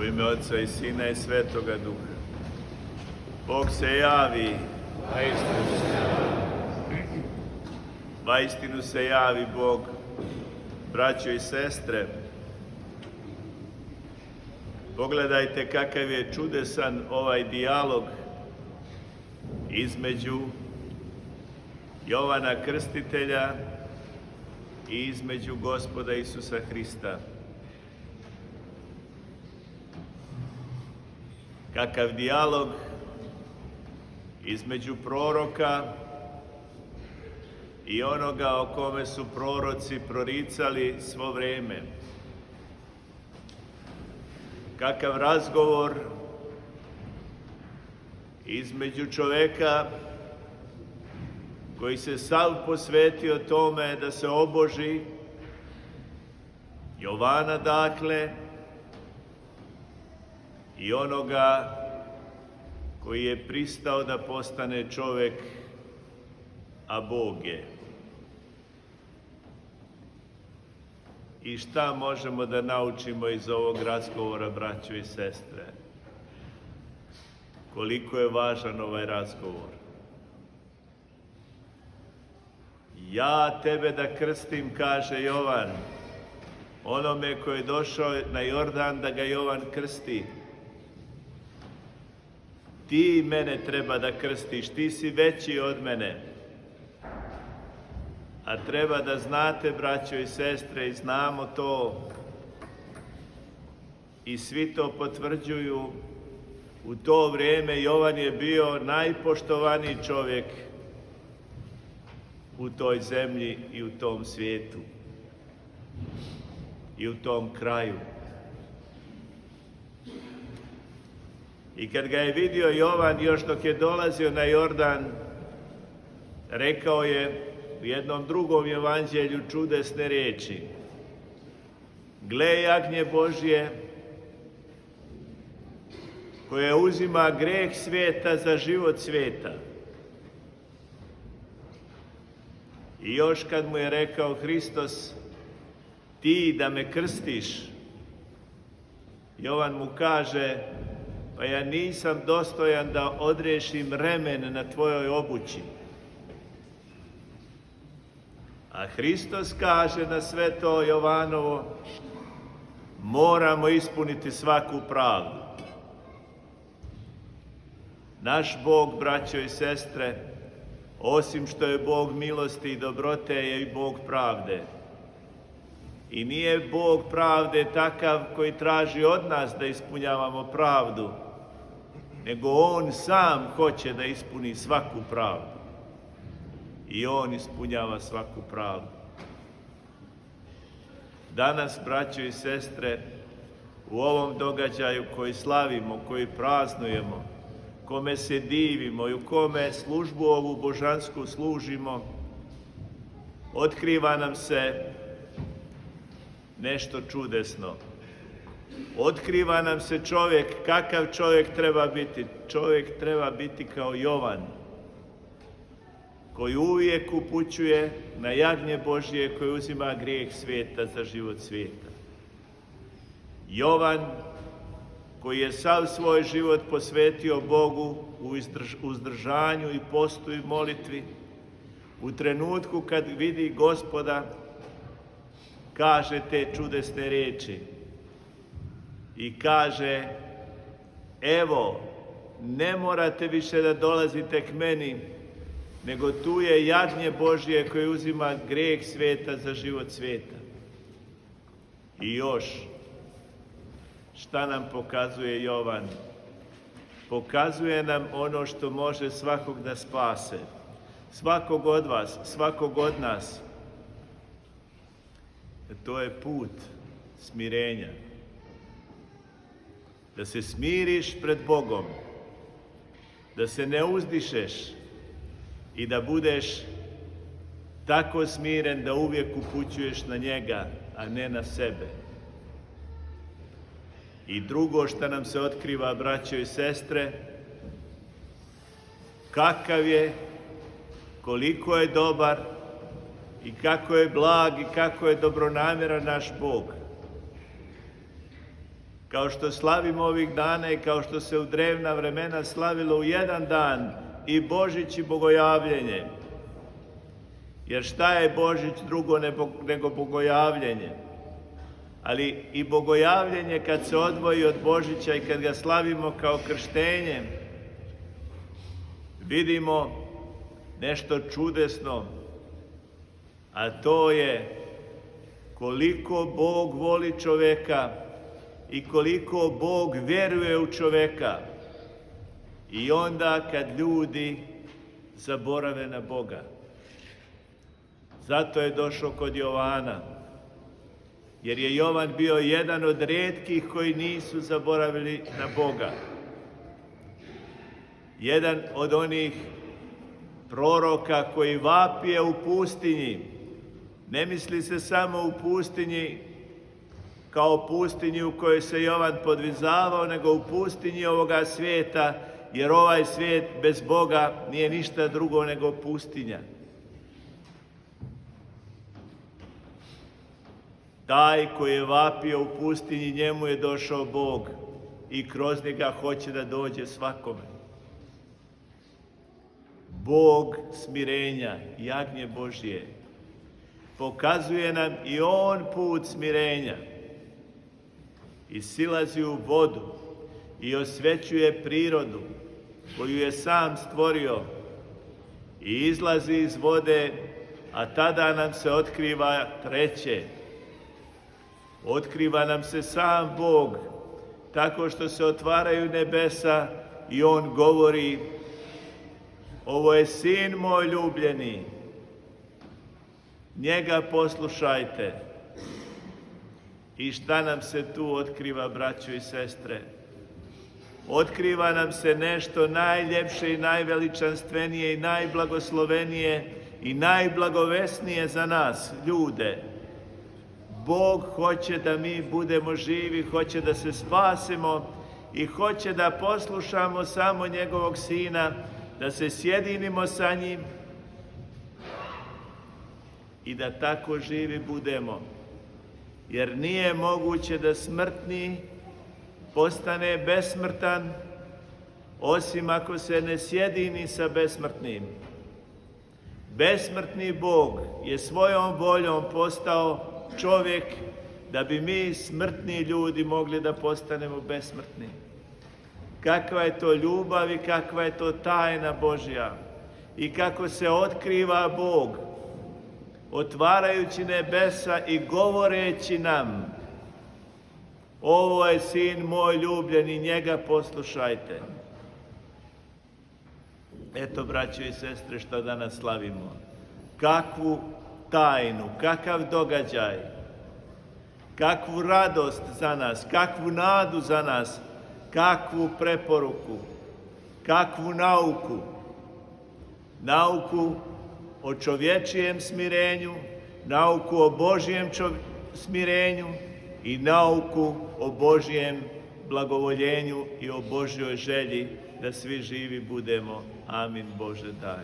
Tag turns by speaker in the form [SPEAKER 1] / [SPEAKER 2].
[SPEAKER 1] U ime Otca i Sina i Svetoga Duha. Bog se javi. Vaistinu se javi Bog. Braćo i sestre, pogledajte kakav je čudesan ovaj dijalog između Jovana Krstitelja i između Gospoda Isusa Hrista. Kakav dijalog između proroka i onoga o kome su proroci proricali svo vrijeme. Kakav razgovor između čovjeka koji se sav posvetio tome da se oboži, Jovana dakle, i onoga koji je pristao da postane čovjek, a Bog je. I šta možemo da naučimo iz ovog razgovora, braćo i sestre? Koliko je važan ovaj razgovor. Ja tebe da krstim, kaže Jovan, onome koji je došao na Jordan da ga Jovan krsti. Ti mene treba da krstiš, ti si veći od mene. A treba da znate, braćo i sestre, i znamo to, i svi to potvrđuju, u to vrijeme Jovan je bio najpoštovaniji čovjek u toj zemlji i u tom svijetu i u tom kraju. I kad ga je vidio Jovan, još dok je dolazio na Jordan, rekao je u jednom drugom evanđelju čudesne riječi. Gle jagnje Božje, koje uzima greh svijeta za život svijeta. I još kad mu je rekao Hristos, ti da me krstiš, Jovan mu kaže, pa ja nisam dostojan da odriješim remen na tvojoj obući. A Hristos kaže na sve to Jovanovo, moramo ispuniti svaku pravdu. Naš Bog, braćo i sestre, osim što je Bog milosti i dobrote, je i Bog pravde. I nije Bog pravde takav koji traži od nas da ispunjavamo pravdu, nego On sam hoće da ispuni svaku pravdu. I On ispunjava svaku pravdu. Danas, braćo i sestre, u ovom događaju koji slavimo, koji praznujemo, kome se divimo i u kome službu ovu božansku služimo, otkriva nam se nešto čudesno. Otkriva nam se čovjek, kakav čovjek treba biti. Čovjek treba biti kao Jovan, koji uvijek upućuje na jagnje Božje koji uzima grijeh svijeta za život svijeta. Jovan, koji je sav svoj život posvetio Bogu u uzdržanju i postu i molitvi, u trenutku kad vidi Gospoda, kaže te čudesne riječi i kaže, evo, ne morate više da dolazite k meni, nego tu je jagnje Božje koje uzima grijeh svijeta za život svijeta. I još, šta nam pokazuje Jovan? Pokazuje nam ono što može svakog da spase. Svakog od vas, svakog od nas. To je put smirenja. Da se smiriš pred Bogom, da se ne uzdišeš i da budeš tako smiren da uvijek upućuješ na njega, a ne na sebe. I drugo što nam se otkriva, braćo i sestre, kakav je, koliko je dobar i kako je blag i kako je dobronamjeran naš Bog. kao što slavimo ovih dana i kao što se u drevna vremena slavilo u jedan dan i Božić i Bogojavljenje. Jer šta je Božić drugo nego Bogojavljenje? Ali i Bogojavljenje kad se odvoji od Božića i kad ga slavimo kao krštenje, vidimo nešto čudesno, a to je koliko Bog voli čoveka i koliko Bog vjeruje u čoveka. I onda kad ljudi zaborave na Boga. Zato je došao kod Jovana, jer je Jovan bio jedan od rijetkih koji nisu zaboravili na Boga. Jedan od onih proroka koji vapije u pustinji. Ne misli se samo u pustinji kao pustinji u kojoj se Jovan podvizavao, nego u pustinji ovoga svijeta, jer ovaj svijet bez Boga nije ništa drugo nego pustinja. Taj koji je vapio u pustinji, njemu je došao Bog i kroz njega hoće da dođe svakome. Bog smirenja, jagnje Božje, pokazuje nam i On put smirenja i silazi u vodu i osvećuje prirodu koju je sam stvorio i izlazi iz vode, a tada nam se otkriva treće. Otkriva nam se sam Bog, tako što se otvaraju nebesa i On govori: ovo je Sin moj ljubljeni, njega poslušajte. I šta nam se tu otkriva, braćo i sestre? Otkriva nam se nešto najljepše i najveličanstvenije i najblagoslovenije i najblagovesnije za nas, ljude. Bog hoće da mi budemo živi, hoće da se spasimo i hoće da poslušamo samo njegovog Sina, da se sjedinimo sa njim i da tako živi budemo. Jer nije moguće da smrtni postane besmrtan, osim ako se ne sjedini sa besmrtnim. Besmrtni Bog je svojom voljom postao čovjek da bi mi smrtni ljudi mogli da postanemo besmrtni. Kakva je to ljubav i kakva je to tajna Božja i kako se otkriva Bog, otvarajući nebesa i govoreći nam: ovo je Sin moj ljubljeni, njega poslušajte. Eto, braćo i sestre, što danas slavimo. Kakvu tajnu, kakav događaj, kakvu radost za nas, kakvu nadu za nas, kakvu preporuku, kakvu nauku. Nauku o čovječijem smirenju, nauku o Božjem smirenju i nauku o Božjem blagovoljenju i o Božjoj želji da svi živi budemo. Amin, Bože daj.